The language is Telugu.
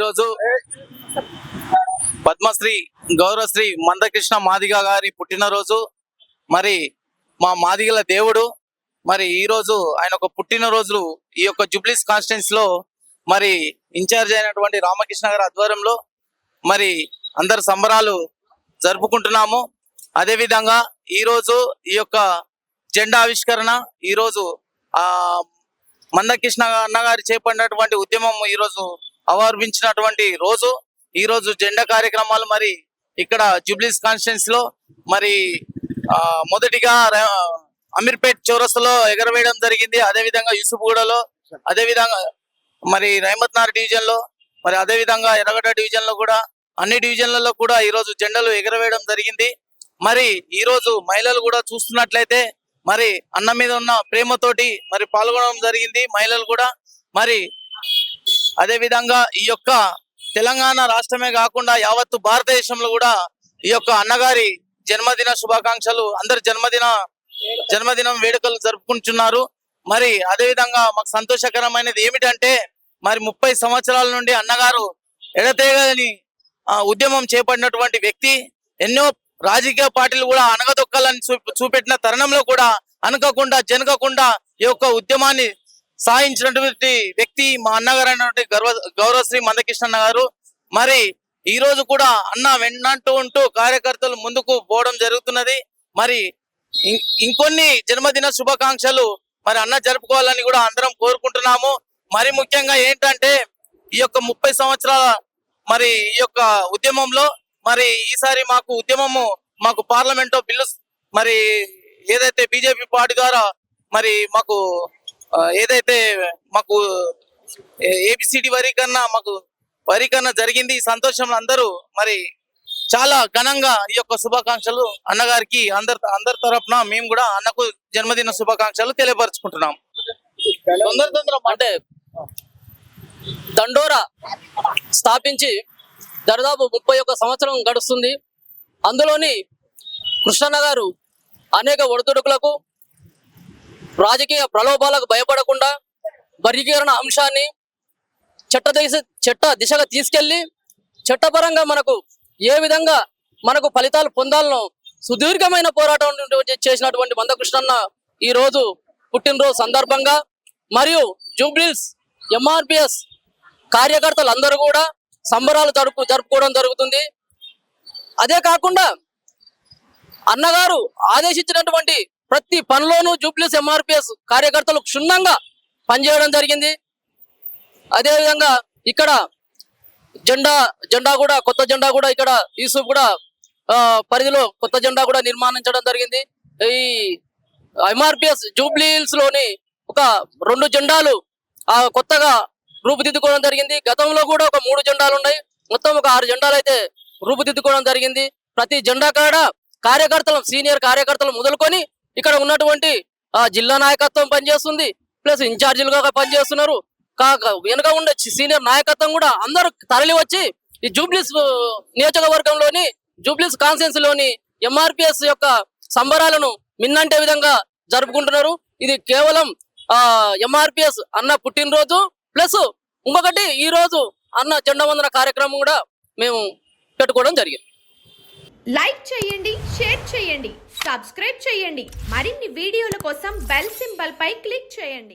ఈరోజు పద్మశ్రీ గౌరవశ్రీ మందకృష్ణ మాదిగ గారి పుట్టినరోజు. మరి మా మాదిగల దేవుడు. మరి ఈరోజు ఆయన ఒక పుట్టినరోజు ఈ యొక్క జూబ్లీస్ కాన్స్టిట్యున్సీ లో మరి ఇన్ఛార్జ్ అయినటువంటి రామకృష్ణ గారి ఆధ్వర్యంలో మరి అందరు సంబరాలు జరుపుకుంటున్నాము. అదే విధంగా ఈరోజు ఈ యొక్క జెండా ఆవిష్కరణ ఈరోజు మందకృష్ణ అన్నగారు చేపట్టినటువంటి ఉద్యమం ఈరోజు అవర్భించినటువంటి రోజు. ఈరోజు జెండా కార్యక్రమాలు మరి ఇక్కడ జూబ్లీస్ కాన్స్టిట్యున్సీ లో మరి మొదటిగా అమీర్పేట్ చౌరస్తాలో ఎగరవేయడం జరిగింది. అదే విధంగా యూసుఫ్గూడలో, అదే విధంగా మరి రహమత్నగర్ డివిజన్ లో, మరి అదే విధంగా ఎర్రగడ్డ డివిజన్ లో కూడా అన్ని డివిజన్లలో కూడా ఈరోజు జెండాలు ఎగరవేయడం జరిగింది. మరి ఈరోజు మహిళలు కూడా చూస్తున్నట్లయితే మరి అన్న మీద ఉన్న ప్రేమతోటి మరి పాల్గొనడం జరిగింది మహిళలు కూడా. మరి అదే విధంగా ఈ యొక్క తెలంగాణ రాష్ట్రమే కాకుండా యావత్తు భారతదేశంలో కూడా ఈ యొక్క అన్నగారి జన్మదిన శుభాకాంక్షలు, అందరు జన్మదినం వేడుకలు జరుపుకుంటున్నారు. మరి అదే విధంగా మాకు సంతోషకరమైనది ఏమిటంటే మరి 30 సంవత్సరాల నుండి అన్నగారు ఎడతెగని ఉద్యమం చేపట్టినటువంటి వ్యక్తి. ఎన్నో రాజకీయ పార్టీలు కూడా అనగదొక్కాలని చూపెట్టిన తరుణంలో కూడా అనకకుండా జనకకుండా ఈ యొక్క ఉద్యమాన్ని సాధించినటువంటి వ్యక్తి మా అన్నగారు అయినటువంటి గౌరవశ్రీ మందకృష్ణ గారు. మరి ఈ రోజు కూడా అన్న వెన్నంటూ ఉంటూ కార్యకర్తలు ముందుకు పోవడం జరుగుతున్నది. మరి ఇంకొన్ని జన్మదిన శుభాకాంక్షలు మరి అన్న జరుపుకోవాలని కూడా అందరం కోరుకుంటున్నాము. మరి ముఖ్యంగా ఏంటంటే ఈ యొక్క 30 సంవత్సరాల మరి ఈ యొక్క ఉద్యమంలో మరి ఈసారి మాకు పార్లమెంట్ బిల్లు మరి ఏదైతే బీజేపీ పార్టీ ద్వారా మరి మాకు ఏదైతే మాకు ఏబిసిడి వరీకరణ జరిగింది. ఈ సంతోషంలో అందరూ మరి చాలా ఘనంగా ఈ యొక్క శుభాకాంక్షలు అన్నగారికి అందరి తరఫున మేము కూడా అన్నకు జన్మదిన శుభాకాంక్షలు తెలియపరుచుకుంటున్నాం. అంటే దండోరా స్థాపించి దాదాపు 31 సంవత్సరం గడుస్తుంది. అందులోని కృష్ణన్న గారు అనేక ఒడిదుడుకులకు, రాజకీయ ప్రలోభాలకు భయపడకుండా వర్గీకరణ అంశాన్ని చట్ట దిశగా తీసుకెళ్లి చట్టపరంగా మనకు ఏ విధంగా మనకు ఫలితాలు పొందాలనో సుదీర్ఘమైన పోరాటం చేసినటువంటి మందకృష్ణన్న ఈ రోజు పుట్టినరోజు సందర్భంగా మరియు జూబ్లీస్ ఎంఆర్పిఎస్ కార్యకర్తలు అందరూ కూడా సంబరాలు జరుపుకోవడం జరుగుతుంది. అదే కాకుండా అన్నగారు ఆదేశించినటువంటి ప్రతి పనిలోనూ జూబ్లీస్ ఎంఆర్పిఎస్ కార్యకర్తలు క్షుణ్ణంగా పనిచేయడం జరిగింది. అదేవిధంగా ఇక్కడ కొత్త జెండా కూడా ఇక్కడ యూసుఫ్ కూడా పరిధిలో కొత్త జెండా కూడా నిర్మాణించడం జరిగింది. ఈ ఎంఆర్పిఎస్ జూబ్లీస్ లోని ఒక 2 జెండాలు కొత్తగా రూపుదిద్దుకోవడం జరిగింది. గతంలో కూడా ఒక 3 జెండాలు ఉన్నాయి. మొత్తం ఒక 6 జెండాలు అయితే రూపుదిద్దుకోవడం జరిగింది. ప్రతి జెండా కాడ కార్యకర్తలు, సీనియర్ కార్యకర్తలు మొదలుకొని ఇక్కడ ఉన్నటువంటి జిల్లా నాయకత్వం పనిచేస్తుంది, ప్లస్ ఇన్ఛార్జీలుగా పనిచేస్తున్నారు. వెనుక ఉండే సీనియర్ నాయకత్వం కూడా అందరూ తరలి వచ్చి ఈ జూబ్లీస్ నియోజకవర్గంలోని జూబ్లీస్ కాన్స్టిట్యున్సీలోని ఎంఆర్పిఎస్ యొక్క సంబరాలను మిన్నంటే విధంగా జరుపుకుంటున్నారు. ఇది కేవలం ఎంఆర్పిఎస్ అన్న పుట్టినరోజు ప్లస్ ఇంకొకటి ఈ రోజు అన్న జెండా వందన కార్యక్రమం కూడా మేము పెట్టుకోవడం జరిగింది. లైక్ చేయండి, షేర్ చేయండి, సబ్స్క్రైబ్ చేయండి. మరిన్ని వీడియోల కోసం బెల్ సింబల్ పై క్లిక్ చేయండి.